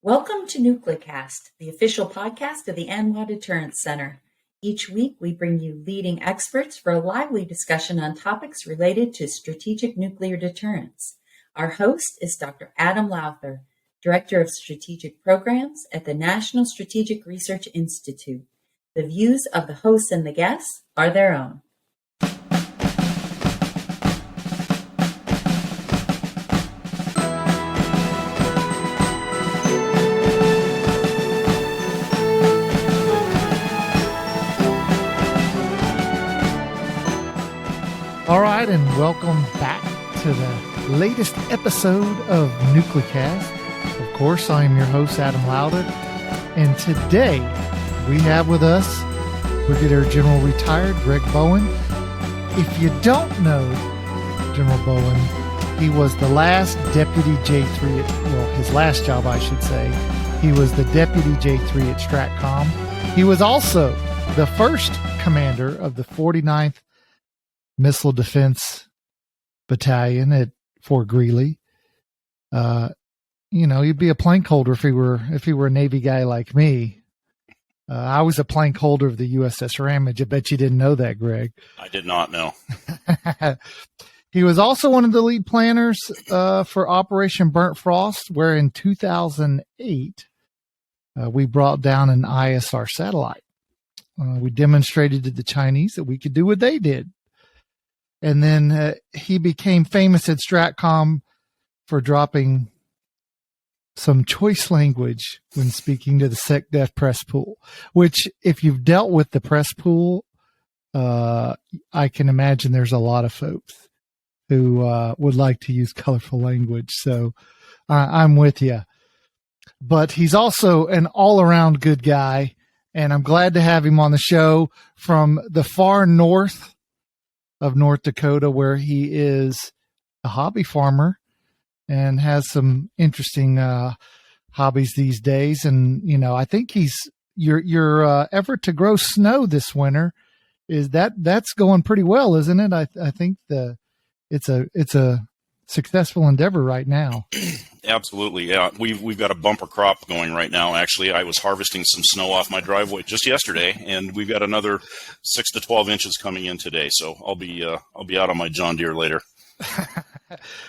Welcome to NucleCast, the official podcast of the ANWA Deterrence Center. Each week, we bring you leading experts for a lively discussion on topics related to strategic nuclear deterrence. Our host is Dr. Adam Lowther, Director of Strategic Programs at the National Strategic Research Institute. The views of the hosts and the guests are their own. All right, and welcome back to the latest episode of NucleCast. Of course, I am your host, Adam Lowther, and today we have with us Brigadier General Retired Greg Bowen. If you don't know General Bowen, he was the last Deputy J3 his last job, I should say. He was the Deputy J3 at STRATCOM. He was also the first commander of the 49th Missile Defense Battalion at Fort Greely. He'd be a plank holder if he were a Navy guy like me. I was a plank holder of the USS Ramage. I bet you didn't know that, Greg. I did not know. He was also one of the lead planners for Operation Burnt Frost, where in 2008 we brought down an ISR satellite. We demonstrated to the Chinese that we could do what they did. And then he became famous at STRATCOM for dropping some choice language when speaking to the SecDef press pool, which if you've dealt with the press pool, I can imagine there's a lot of folks who would like to use colorful language. So I'm with you. But he's also an all-around good guy, and I'm glad to have him on the show from the far north of North Dakota, where he is a hobby farmer and has some interesting hobbies these days. And, I think your effort to grow snow this winter that's going pretty well, isn't it? I think it's a successful endeavor right now. Absolutely. Yeah. We've got a bumper crop going right now. Actually, I was harvesting some snow off my driveway just yesterday, and we've got another 6 to 12 inches coming in today. So I'll be out on my John Deere later.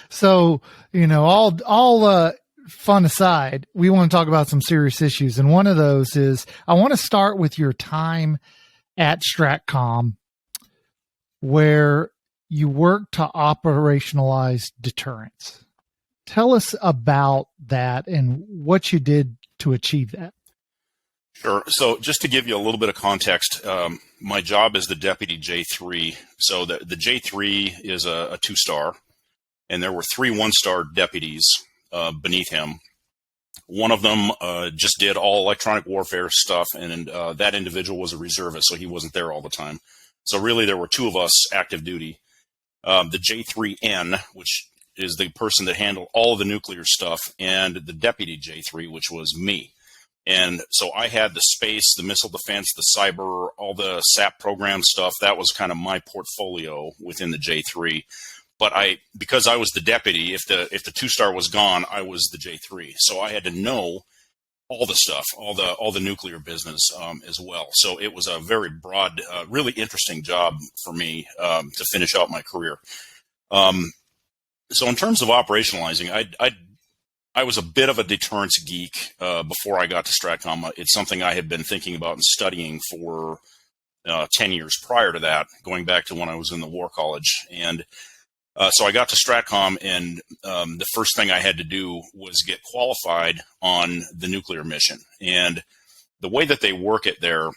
So, all fun aside, we want to talk about some serious issues. And one of those is I want to start with your time at STRATCOM, where you work to operationalize deterrence. Tell us about that and what you did to achieve that. Sure. So just to give you a little bit of context, my job is the Deputy J3. So the J3 is a 2-star, and there were 3 1-star deputies beneath him. One of them just did all electronic warfare stuff, and that individual was a reservist, so he wasn't there all the time. So really there were 2 of us active duty. The J3N, which is the person that handled all of the nuclear stuff, and the Deputy J3, which was me. And so I had the space, the missile defense, the cyber, all the SAP program stuff. That was kind of my portfolio within the J3. But because I was the deputy, if the 2-star was gone, I was the J3. So I had to know all the stuff, all the nuclear business as well. So it was a very broad, really interesting job for me to finish out my career. So in terms of operationalizing, I was a bit of a deterrence geek before I got to STRATCOM. It's something I had been thinking about and studying for 10 years prior to that, going back to when I was in the War College. And so I got to STRATCOM, and the first thing I had to do was get qualified on the nuclear mission. And the way that they work it there,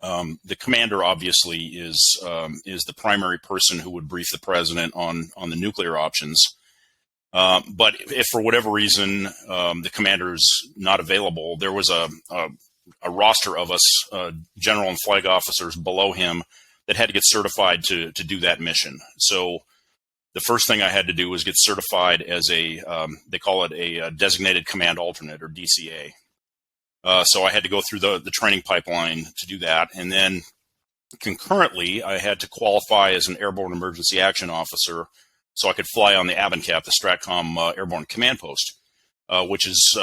the commander obviously is the primary person who would brief the president on the nuclear options. But if for whatever reason the commander is not available, there was a roster of us, general and flag officers below him, that had to get certified to do that mission. So the first thing I had to do was get certified as they call it a designated command alternate, or DCA. So I had to go through the training pipeline to do that. And then concurrently, I had to qualify as an airborne emergency action officer so I could fly on the ABNCAP, the STRATCOM Airborne Command Post. which is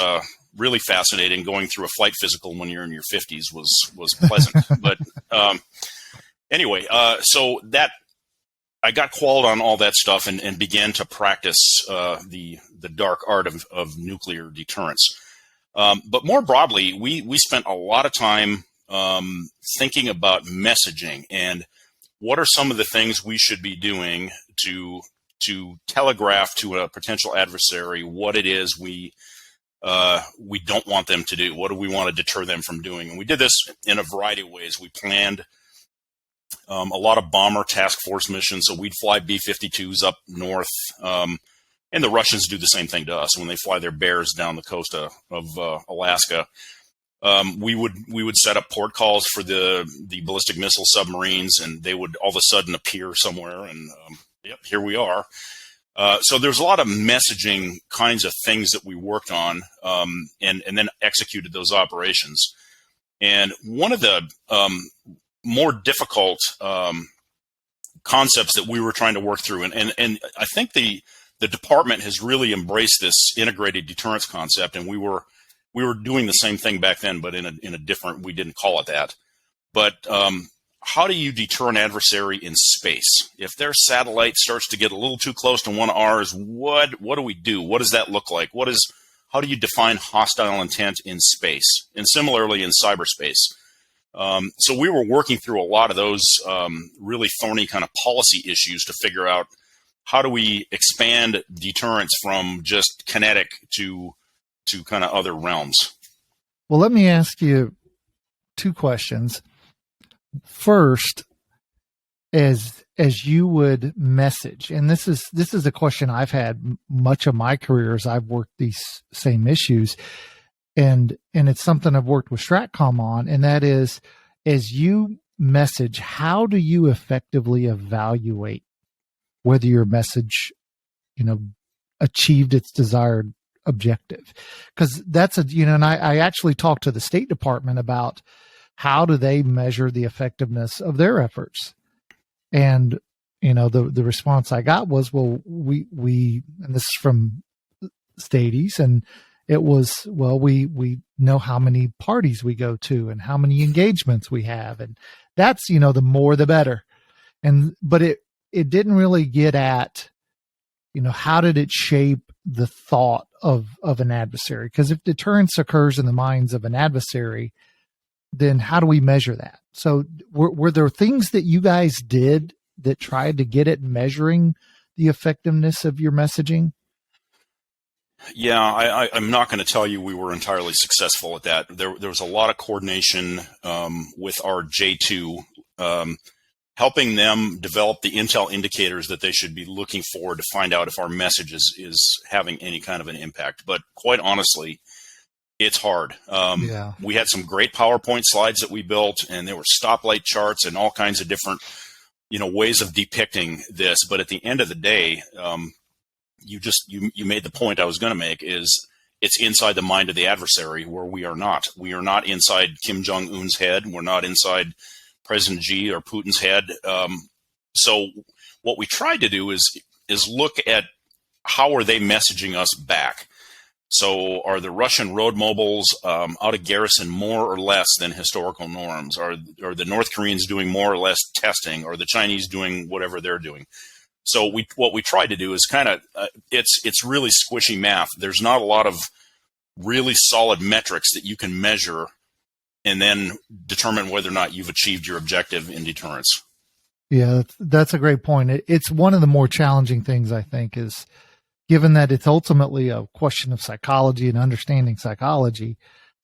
really fascinating. Going through a flight physical when you're in your 50s was pleasant. But anyway, so that I got qualified on all that stuff and began to practice the dark art of nuclear deterrence. But more broadly, we spent a lot of time thinking about messaging and what are some of the things we should be doing to telegraph to a potential adversary what it is we don't want them to do. What do we want to deter them from doing? And we did this in a variety of ways. We planned a lot of bomber task force missions. So we'd fly B-52s up north, and the Russians do the same thing to us when they fly their Bears down the coast of Alaska. We would set up port calls for the ballistic missile submarines, and they would all of a sudden appear somewhere, and yep, here we are. So there's a lot of messaging kinds of things that we worked on, and then executed those operations. And one of the more difficult concepts that we were trying to work through, and I think the department has really embraced this integrated deterrence concept, and we were doing the same thing back then, but in a different, we didn't call it that. But how do you deter an adversary in space? If their satellite starts to get a little too close to one of ours, what do we do? What does that look like? How do you define hostile intent in space? And similarly in cyberspace. So we were working through a lot of those really thorny kind of policy issues to figure out how do we expand deterrence from just kinetic to kind of other realms. Well, let me ask you two questions. First, as you would message, and this is a question I've had much of my career as I've worked these same issues, and it's something I've worked with Stratcom on, and that is, as you message, how do you effectively evaluate whether your message, achieved its desired objective? Because that's and I actually talked to the State Department about how do they measure the effectiveness of their efforts. And, the response I got was, well, we, and this is from Stades, and it was, well, we know how many parties we go to and how many engagements we have. And that's, the more, the better. But it didn't really get at, how did it shape the thought of an adversary? Because if deterrence occurs in the minds of an adversary, then how do we measure that? So were there things that you guys did that tried to get at measuring the effectiveness of your messaging? Yeah, I'm not going to tell you we were entirely successful at that. There was a lot of coordination with our J2, helping them develop the intel indicators that they should be looking for to find out if our message is having any kind of an impact. But quite honestly, it's hard. We had some great PowerPoint slides that we built, and there were stoplight charts and all kinds of different, ways of depicting this. But at the end of the day, you made the point I was going to make is it's inside the mind of the adversary where we are not. We are not inside Kim Jong-un's head. We're not inside President Xi or Putin's head. So what we tried to do is look at how are they messaging us back. So are the Russian road mobiles out of garrison more or less than historical norms? Are the North Koreans doing more or less testing? Or the Chinese doing whatever they're doing? So what we tried to do is kind of it's really squishy math. There's not a lot of really solid metrics that you can measure and then determine whether or not you've achieved your objective in deterrence. Yeah, that's a great point. It's one of the more challenging things, I think, is given that it's ultimately a question of psychology and understanding psychology,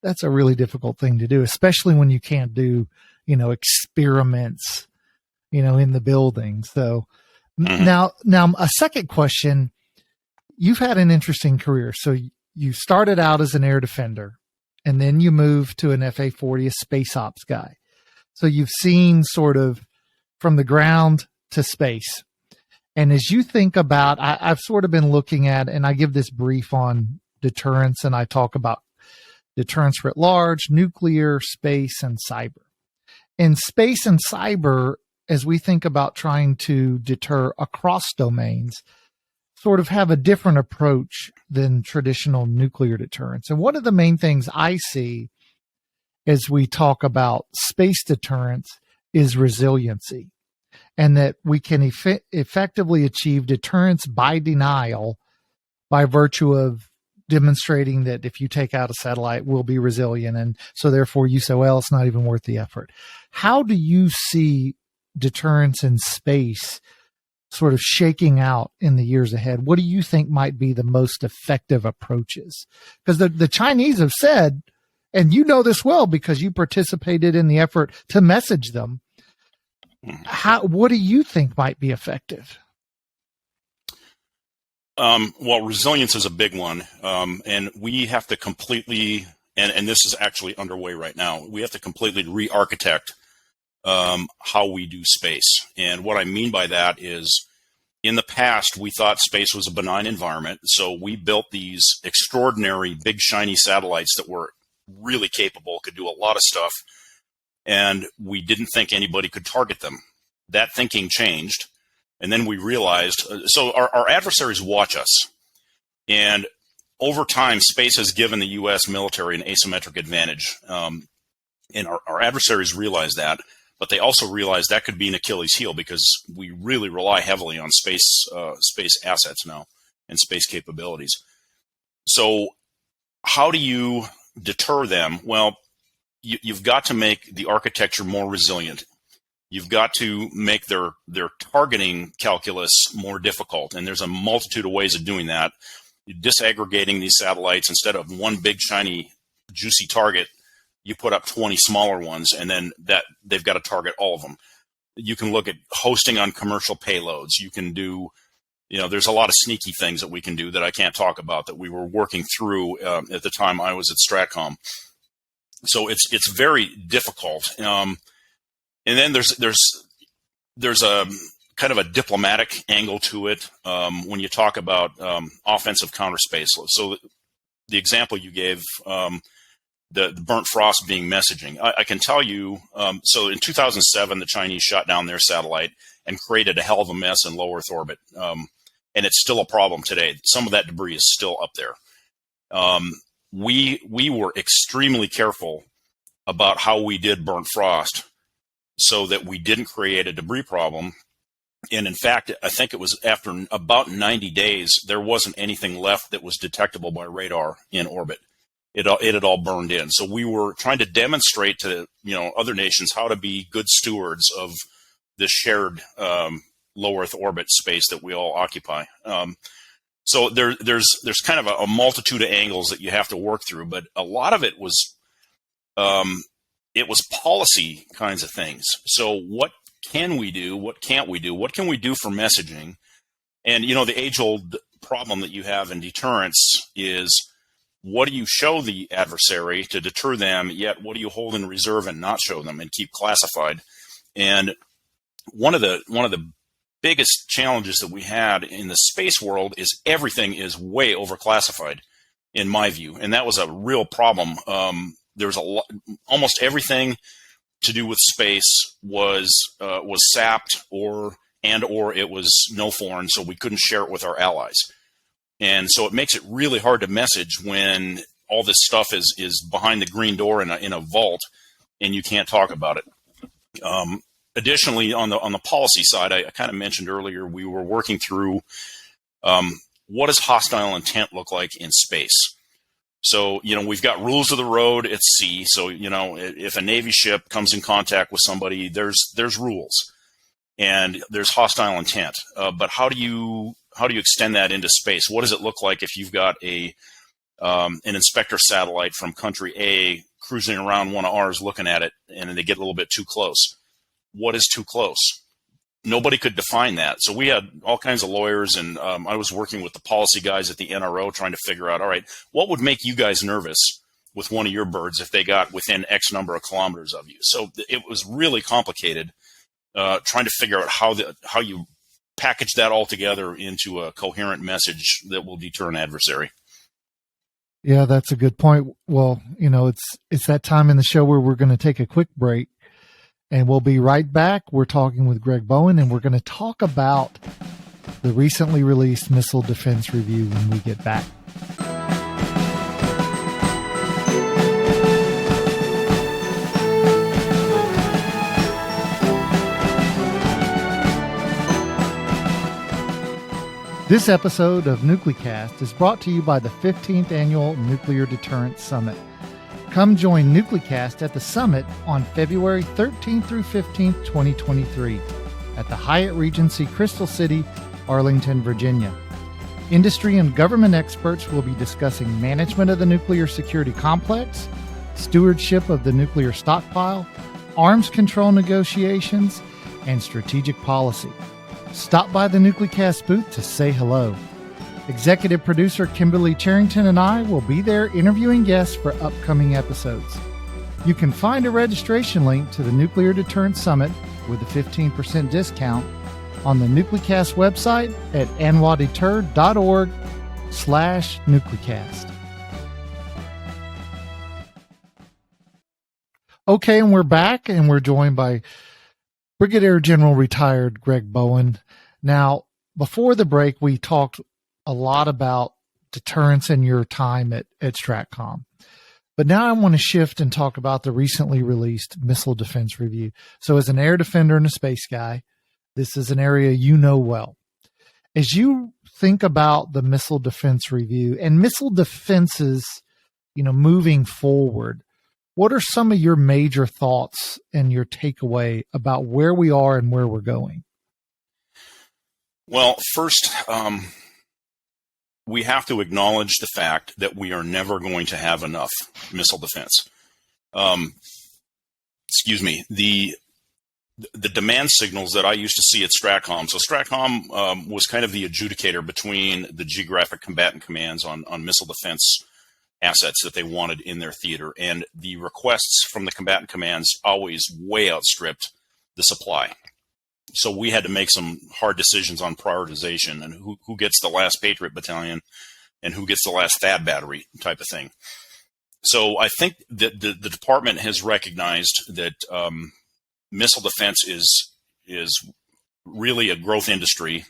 that's a really difficult thing to do, especially when you can't do, experiments, in the building. So now a second question, you've had an interesting career. So you started out as an air defender, and then you moved to an FA-40, a space ops guy. So you've seen sort of from the ground to space. And as you think about, I've sort of been looking at, and I give this brief on deterrence, and I talk about deterrence writ large, nuclear, space, and cyber. In space and cyber, as we think about trying to deter across domains, sort of have a different approach than traditional nuclear deterrence. And one of the main things I see as we talk about space deterrence is resiliency, and that we can effectively achieve deterrence by denial by virtue of demonstrating that if you take out a satellite, we'll be resilient. And so therefore you say, well, it's not even worth the effort. How do you see deterrence in space sort of shaking out in the years ahead? What do you think might be the most effective approaches? Because the Chinese have said, and you know this well because you participated in the effort to message them. What do you think might be effective? Well, resilience is a big one. And we have to completely, and this is actually underway right now, we have to completely re-architect how we do space. And what I mean by that is, in the past, we thought space was a benign environment. So we built these extraordinary big shiny satellites that were really capable, could do a lot of stuff. And we didn't think anybody could target them. That thinking changed. And then we realized, so our adversaries watch us. And over time, space has given the U.S. military an asymmetric advantage. And our adversaries realize that, but they also realize that could be an Achilles heel because we really rely heavily on space assets now and space capabilities. So how do you deter them? Well, you've got to make the architecture more resilient. You've got to make their targeting calculus more difficult. And there's a multitude of ways of doing that. Disaggregating these satellites, instead of one big, shiny, juicy target, you put up 20 smaller ones, and then that they've got to target all of them. You can look at hosting on commercial payloads. You can do, there's a lot of sneaky things that we can do that I can't talk about that we were working through at the time I was at Stratcom. So it's very difficult. And then there's a kind of a diplomatic angle to it when you talk about offensive counter space. So the example you gave, the burnt frost being messaging, I can tell you, so in 2007, the Chinese shot down their satellite and created a hell of a mess in low Earth orbit. And it's still a problem today. Some of that debris is still up there. We were extremely careful about how we did burnt frost so that we didn't create a debris problem. And in fact, I think it was after about 90 days, there wasn't anything left that was detectable by radar in orbit. It had all burned in. So we were trying to demonstrate to other nations how to be good stewards of this shared low Earth orbit space that we all occupy. So there's kind of a multitude of angles that you have to work through, but a lot of it was policy kinds of things. So what can we do? What can't we do? What can we do for messaging? And the age-old problem that you have in deterrence is, what do you show the adversary to deter them, yet what do you hold in reserve and not show them and keep classified? And one of the biggest challenges that we had in the space world is everything is way overclassified, in my view, and that was a real problem. There was almost everything to do with space was sapped or it was no foreign, so we couldn't share it with our allies. And so it makes it really hard to message when all this stuff is behind the green door in a vault, and you can't talk about it. Additionally, on the policy side, I kind of mentioned earlier, we were working through what does hostile intent look like in space. So we've got rules of the road at sea. So if a Navy ship comes in contact with somebody, there's rules, and there's hostile intent. But how do you extend that into space? What does it look like if you've got an inspector satellite from country A cruising around one of ours looking at it, and they get a little bit too close? What is too close? Nobody could define that. So we had all kinds of lawyers, and I was working with the policy guys at the NRO trying to figure out, all right, what would make you guys nervous with one of your birds if they got within X number of kilometers of you? So it was really complicated trying to figure out how you package that all together into a coherent message that will deter an adversary. Yeah, that's a good point. Well, it's that time in the show where we're going to take a quick break, and we'll be right back. We're talking with Greg Bowen, and we're going to talk about the recently released Missile Defense Review when we get back. This episode of NucleCast is brought to you by the 15th Annual Nuclear Deterrence Summit. Come join NucleCast at the summit on February 13th through 15th, 2023 at the Hyatt Regency Crystal City, Arlington, Virginia. Industry and government experts will be discussing management of the nuclear security complex, stewardship of the nuclear stockpile, arms control negotiations, and strategic policy. Stop by the NucleCast booth to say hello. Executive producer Kimberly Charrington and I will be there interviewing guests for upcoming episodes. You can find a registration link to the Nuclear Deterrence Summit with a 15% discount on the NucleCast website at anwadeter.org/NucleCast. Okay, and we're back, and we're joined by Brigadier General Retired Greg Bowen. Now, before the break, we talked a lot about deterrence in your time at STRATCOM. But now I want to shift and talk about the recently released Missile Defense Review. So as an air defender and a space guy, this is an area you know well. As you think about the Missile Defense Review and missile defenses, moving forward, what are some of your major thoughts and your takeaway about where we are and where we're going? Well, first, we have to acknowledge the fact that we are never going to have enough missile defense. The demand signals that I used to see at STRATCOM. So STRATCOM was kind of the adjudicator between the geographic combatant commands on missile defense assets that they wanted in their theater. And the requests from the combatant commands always way outstripped the supply. So we had to make some hard decisions on prioritization and who gets the last Patriot battalion and who gets the last THAAD battery type of thing. So I think that the department has recognized that missile defense is really a growth industry,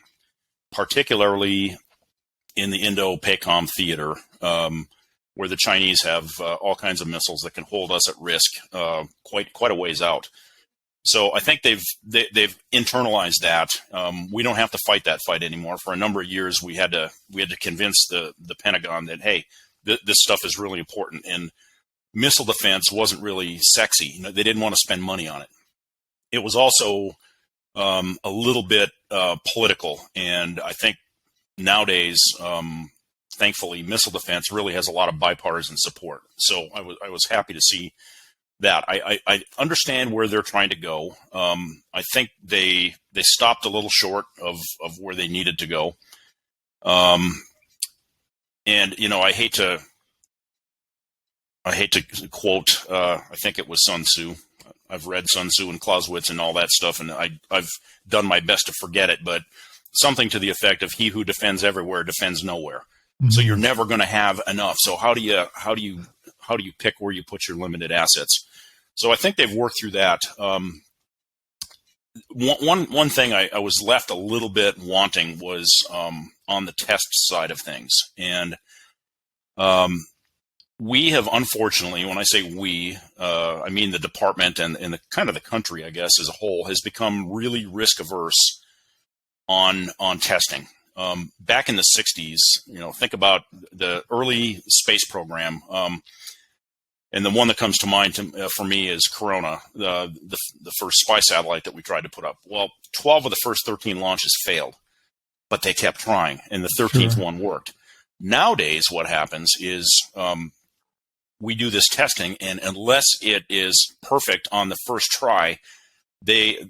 particularly in the Indo-PACOM theater, where the Chinese have all kinds of missiles that can hold us at risk quite a ways out. So I think they've internalized that. We don't have to fight that fight anymore. For a number of years, we had to convince the Pentagon that, hey, this stuff is really important. And missile defense wasn't really sexy. They didn't want to spend money on it. It was also a little bit political. And I think nowadays, thankfully, missile defense really has a lot of bipartisan support. So I was happy to see that. I understand where they're trying to go. I think they stopped a little short of where they needed to go. And I hate to quote. I think it was Sun Tzu. I've read Sun Tzu and Clausewitz and all that stuff, and I've done my best to forget it. But something to the effect of "He who defends everywhere defends nowhere." Mm-hmm. So you're never going to have enough. So how do you pick where you put your limited assets? So I think they've worked through that. One thing I was left a little bit wanting was on the test side of things. And we have, unfortunately, when I say we, I mean the department and the kind of the country, I guess, as a whole, has become really risk averse on testing. Back in the 60s, think about the early space program. And the one that comes to mind for me is Corona, the first spy satellite that we tried to put up. Well, 12 of the first 13 launches failed, but they kept trying, and the 13th one worked. Nowadays, what happens is we do this testing, and unless it is perfect on the first try, the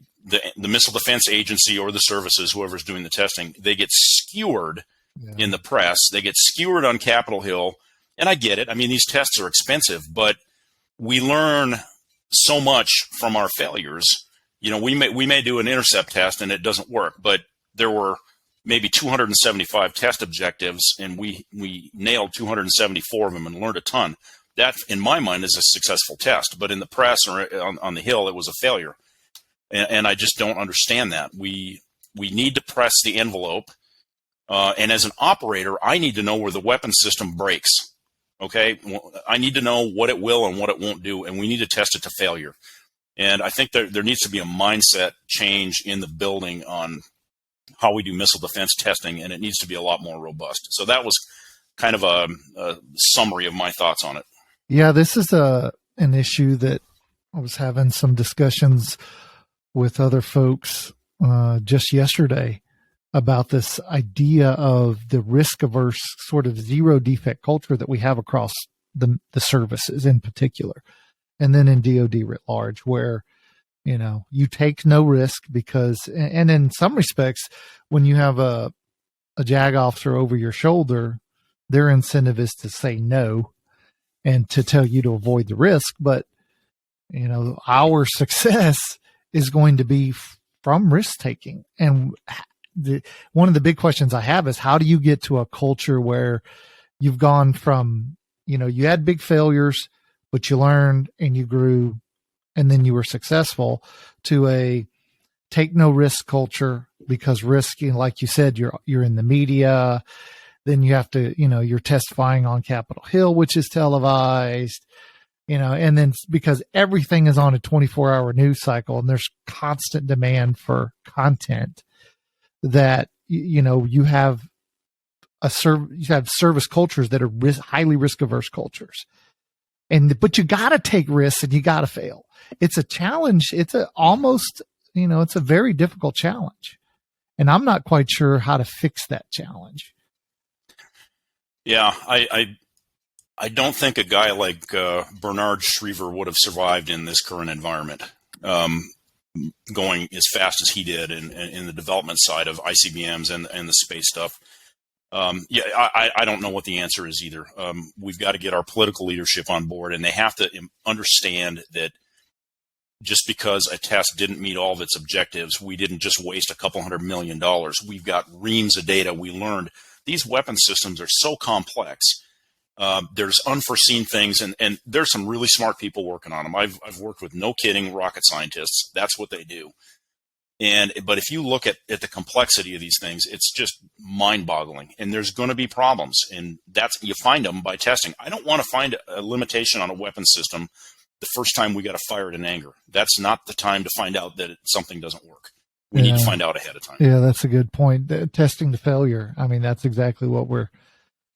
Missile Defense Agency or the services, whoever's doing the testing, they get skewered in the press. They get skewered on Capitol Hill. And I get it. I mean, these tests are expensive, but we learn so much from our failures. We may do an intercept test and it doesn't work, but there were maybe 275 test objectives, and we nailed 274 of them and learned a ton. That, in my mind, is a successful test. But in the press or on the Hill, it was a failure. And I just don't understand that. We need to press the envelope. And as an operator, I need to know where the weapon system breaks. Okay, I need to know what it will and what it won't do, and we need to test it to failure. And I think there needs to be a mindset change in the building on how we do missile defense testing, and it needs to be a lot more robust. So that was kind of a summary of my thoughts on it. Yeah, this is an issue that I was having some discussions with other folks just yesterday about this idea of the risk-averse sort of zero defect culture that we have across the services in particular, and then in DoD writ large, where, you know, you take no risk because, and in some respects, when you have a JAG officer over your shoulder, their incentive is to say no and to tell you to avoid the risk. But, you know, our success is going to be from risk taking. And one of the big questions I have is, how do you get to a culture where you've gone from, you know, you had big failures, but you learned and you grew and then you were successful, to a take no risk culture, because risk, you know, like you said, you're in the media, then you have to, you know, you're testifying on Capitol Hill, which is televised, you know, and then because everything is on a 24-hour news cycle and there's constant demand for content, that, you know, you have service cultures that are highly risk averse cultures. But you got to take risks and you got to fail. It's a challenge. It's it's a very difficult challenge. And I'm not quite sure how to fix that challenge. Yeah, I don't think a guy like Bernard Schriever would have survived in this current environment, going as fast as he did in the development side of ICBMs and the space stuff. I don't know what the answer is either. We've got to get our political leadership on board, and they have to understand that just because a test didn't meet all of its objectives, we didn't just waste $200 million. We've got reams of data. We learned these weapon systems are so complex. There's unforeseen things, and there's some really smart people working on them. I've worked with, no kidding, rocket scientists. That's what they do. But if you look at the complexity of these things, it's just mind-boggling. And there's going to be problems, and you find them by testing. I don't want to find a limitation on a weapon system the first time we got to fire it in anger. That's not the time to find out that something doesn't work. We need to find out ahead of time. Yeah, that's a good point. Testing to failure. I mean, that's exactly what we're.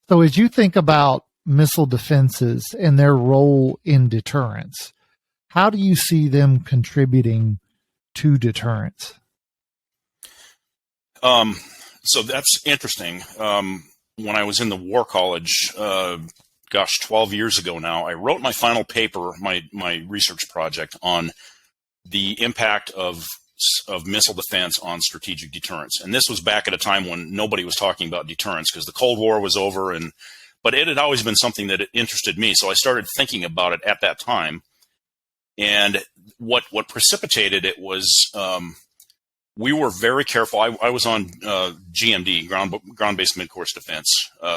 So as you think about missile defenses and their role in deterrence, how do you see them contributing to deterrence? So that's interesting. When I was in the War College, 12 years ago now, I wrote my final paper, my research project, on the impact of missile defense on strategic deterrence. And this was back at a time when nobody was talking about deterrence because the Cold War was over, but it had always been something that interested me. So I started thinking about it at that time. And what precipitated it was, we were very careful. I was on GMD, ground-based mid-course defense.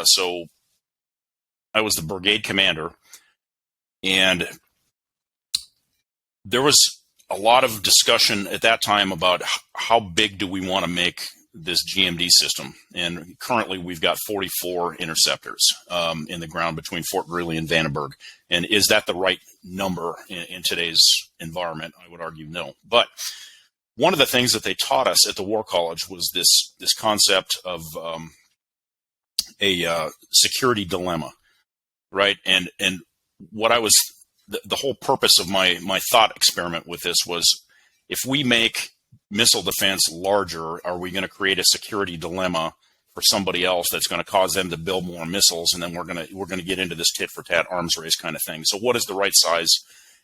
So I was the brigade commander, and there was a lot of discussion at that time about how big do we want to make this GMD system. And currently we've got 44 interceptors in the ground between Fort Greely and Vandenberg. And is that the right number in today's environment? I would argue no. But one of the things that they taught us at the War College was this concept of a security dilemma, right? And what I was, the whole purpose of my thought experiment with this was, if we make missile defense larger, are we going to create a security dilemma for somebody else that's going to cause them to build more missiles, and then we're going to get into this tit for tat arms race kind of thing? So what is the right size,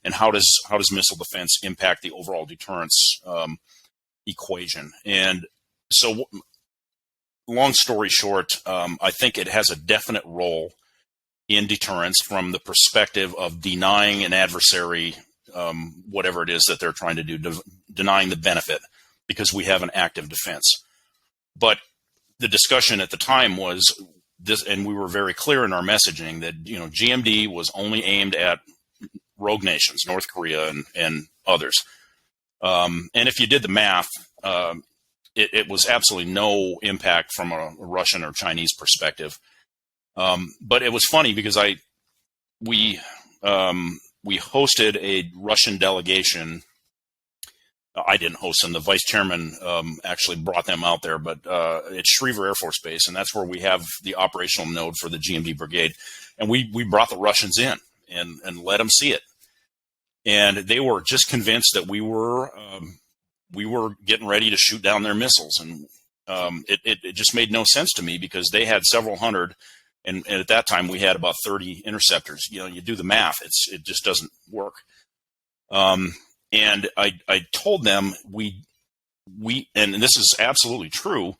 and how does missile defense impact the overall deterrence equation? And so, long story short, I think it has a definite role in deterrence from the perspective of denying an adversary whatever it is that they're trying to do, denying the benefit, because we have an active defense. But the discussion at the time was this, and we were very clear in our messaging that, GMD was only aimed at rogue nations, North Korea and others. And if you did the math, it was absolutely no impact from a Russian or Chinese perspective. But it was funny because we hosted a Russian delegation. I didn't host them. The vice chairman actually brought them out there, but it's Schriever Air Force Base, and that's where we have the operational node for the GMD brigade. And we brought the Russians in and let them see it. And they were just convinced that we were getting ready to shoot down their missiles. And it just made no sense to me because they had several hundred, and at that time we had about 30 interceptors. You do the math, it just doesn't work. And I told them we and this is absolutely true,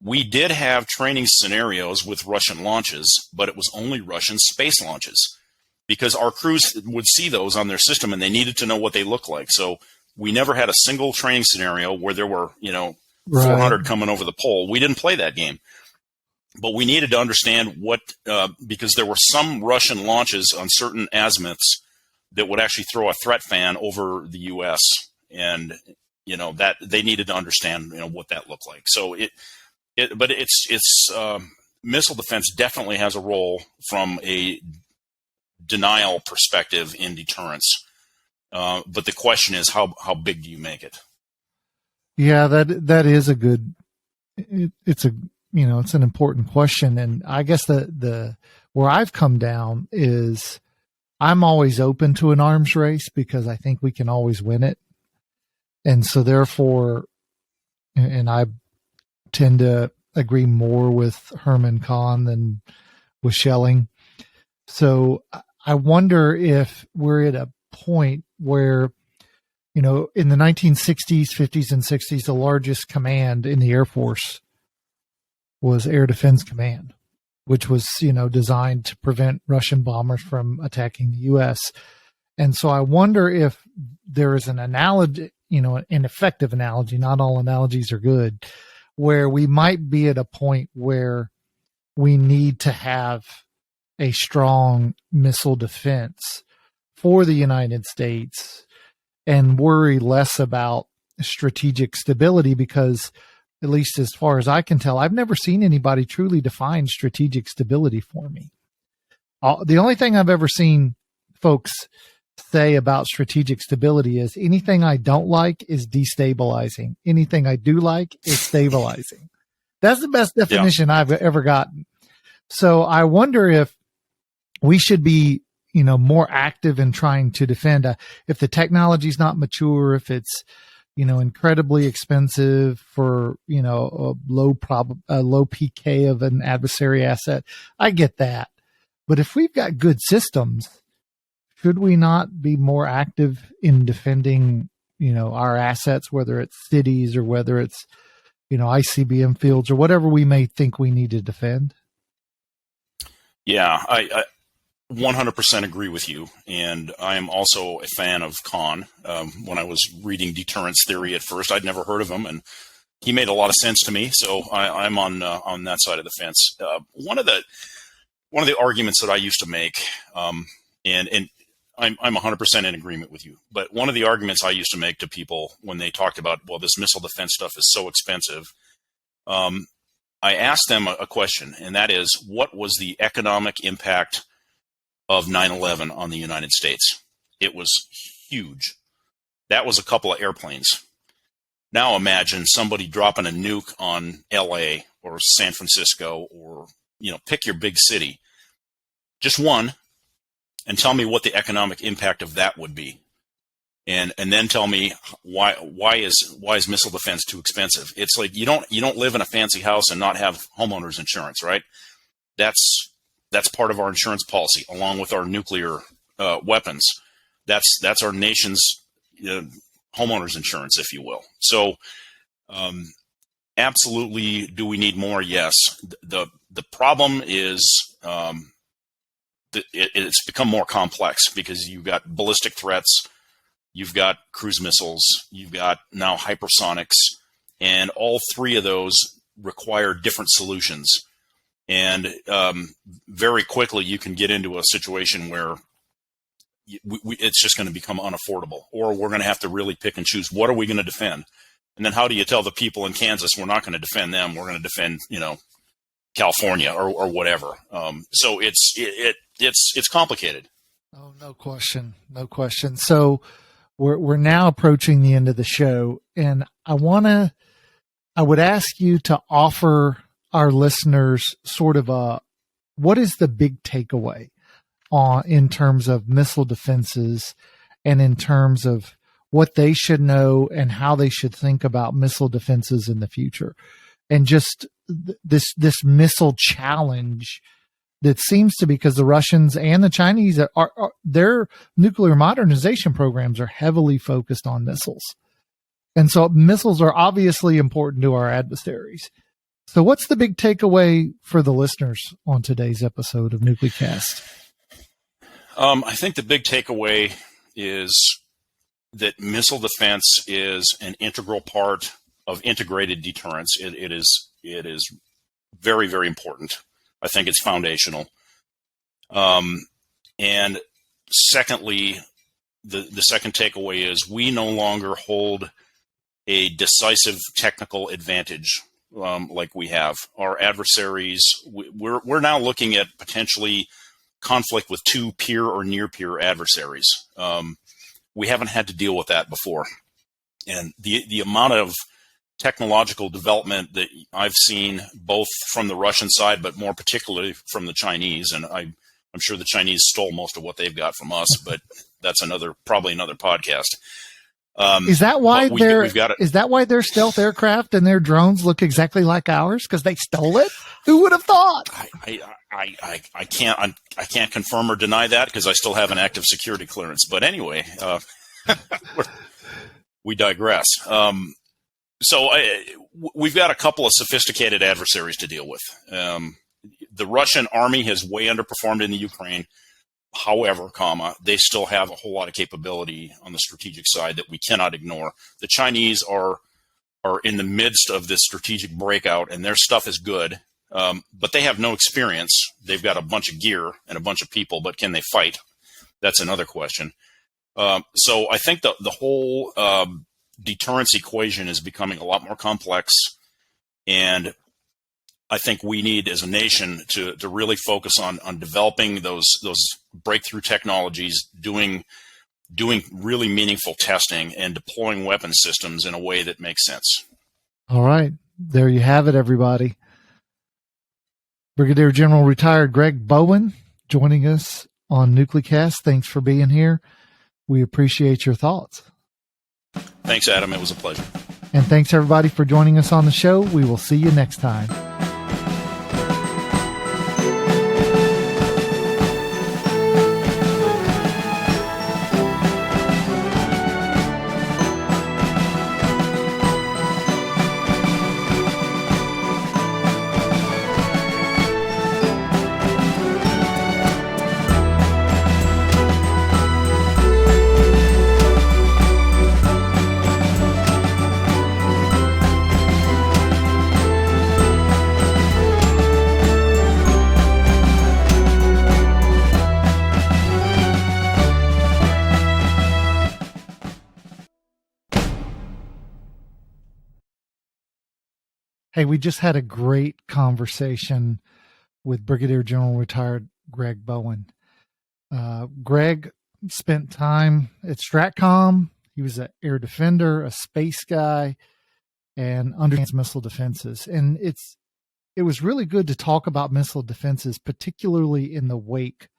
we did have training scenarios with Russian launches, but it was only Russian space launches because our crews would see those on their system and they needed to know what they look like. So we never had a single training scenario where there were, 400 coming over the pole. We didn't play that game, but we needed to understand because there were some Russian launches on certain azimuths that would actually throw a threat fan over the U.S. and that they needed to understand what that looked like. So but it's missile defense definitely has a role from a denial perspective in deterrence. But the question is how big do you make it? Yeah, that is a good. It's an important question, and I guess the where I've come down is I'm always open to an arms race because I think we can always win it. And so therefore, and I tend to agree more with Herman Kahn than with Schelling. So I wonder if we're at a point where, in the 1960s, 50s, and 60s, the largest command in the Air Force was Air Defense Command, which was, designed to prevent Russian bombers from attacking the U.S. And so I wonder if there is an analogy, an effective analogy, not all analogies are good, where we might be at a point where we need to have a strong missile defense for the United States and worry less about strategic stability because, at least as far as I can tell, I've never seen anybody truly define strategic stability for me. The only thing I've ever seen folks say about strategic stability is anything I don't like is destabilizing. Anything I do like is stabilizing. That's the best definition I've ever gotten. So I wonder if we should be, more active in trying to defend. If the technology is not mature, if it's, incredibly expensive for, a low PK of an adversary asset. I get that. But if we've got good systems, should we not be more active in defending, our assets, whether it's cities or whether it's, ICBM fields or whatever we may think we need to defend? Yeah, I 100% agree with you. And I am also a fan of Kahn. When I was reading deterrence theory at first, I'd never heard of him, and he made a lot of sense to me. So I'm on that side of the fence. One of the arguments that I used to make, and I'm 100% in agreement with you, but one of the arguments I used to make to people when they talked about, well, this missile defense stuff is so expensive, I asked them a question, and that is, what was the economic impact of 9/11 on the United States? It was huge. That was a couple of airplanes. Now imagine somebody dropping a nuke on LA or San Francisco or, pick your big city. Just one, and tell me what the economic impact of that would be. And then tell me why is missile defense too expensive? It's like you don't live in a fancy house and not have homeowners insurance, right? That's part of our insurance policy, along with our nuclear weapons. That's our nation's homeowners insurance, if you will. So, absolutely, do we need more? Yes. The problem is it's become more complex because you've got ballistic threats, you've got cruise missiles, you've got now hypersonics, and all three of those require different solutions. And very quickly, you can get into a situation where it's just going to become unaffordable, or we're going to have to really pick and choose. What are we going to defend? And then how do you tell the people in Kansas we're not going to defend them? We're going to defend, California or whatever. So it's complicated. Oh, no question. No question. So we're now approaching the end of the show, and I would ask you to offer our listeners sort of what is the big takeaway in terms of missile defenses and in terms of what they should know and how they should think about missile defenses in the future, and just this missile challenge that seems to be, because the Russians and the Chinese are their nuclear modernization programs are heavily focused on missiles. And so missiles are obviously important to our adversaries. So what's the big takeaway for the listeners on today's episode of NucleCast? I think the big takeaway is that missile defense is an integral part of integrated deterrence. It is very, very important. I think it's foundational. And secondly, the second takeaway is we no longer hold a decisive technical advantage like we have. Our adversaries, we're now looking at potentially conflict with two peer or near peer adversaries. We haven't had to deal with that before. And the amount of technological development that I've seen both from the Russian side, but more particularly from the Chinese, and I'm sure the Chinese stole most of what they've got from us, but that's probably another podcast. Is that why is that why their stealth aircraft and their drones look exactly like ours? Because they stole it? Who would have thought? I can't confirm or deny that because I still have an active security clearance. But anyway, we digress. So we've got a couple of sophisticated adversaries to deal with. The Russian army has way underperformed in the Ukraine. However, they still have a whole lot of capability on the strategic side that we cannot ignore. The Chinese are in the midst of this strategic breakout, and their stuff is good, but they have no experience. They've got a bunch of gear and a bunch of people, but can they fight? That's another question. So I think the whole deterrence equation is becoming a lot more complex, and I think we need, as a nation, to really focus on developing those breakthrough technologies, doing really meaningful testing, and deploying weapon systems in a way that makes sense. All right. There you have it, everybody. Brigadier General Retired Greg Bowen joining us on NucleCast. Thanks for being here. We appreciate your thoughts. Thanks, Adam. It was a pleasure. And thanks, everybody, for joining us on the show. We will see you next time. Hey, we just had a great conversation with Brigadier General Retired Greg Bowen. Greg spent time at STRATCOM. He was an air defender, a space guy, and understands missile defenses. And it was really good to talk about missile defenses, particularly in the wake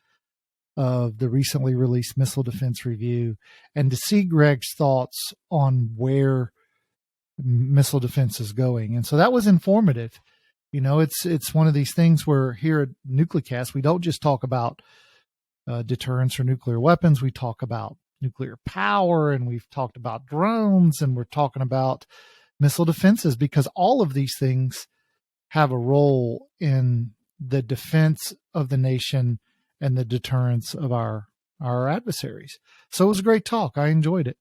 of the recently released Missile Defense Review, and to see Greg's thoughts on where missile defense is going. And so that was informative. You know, it's one of these things where here at NucleCast, we don't just talk about deterrence or nuclear weapons. We talk about nuclear power, and we've talked about drones, and we're talking about missile defenses, because all of these things have a role in the defense of the nation and the deterrence of our adversaries. So it was a great talk. I enjoyed it.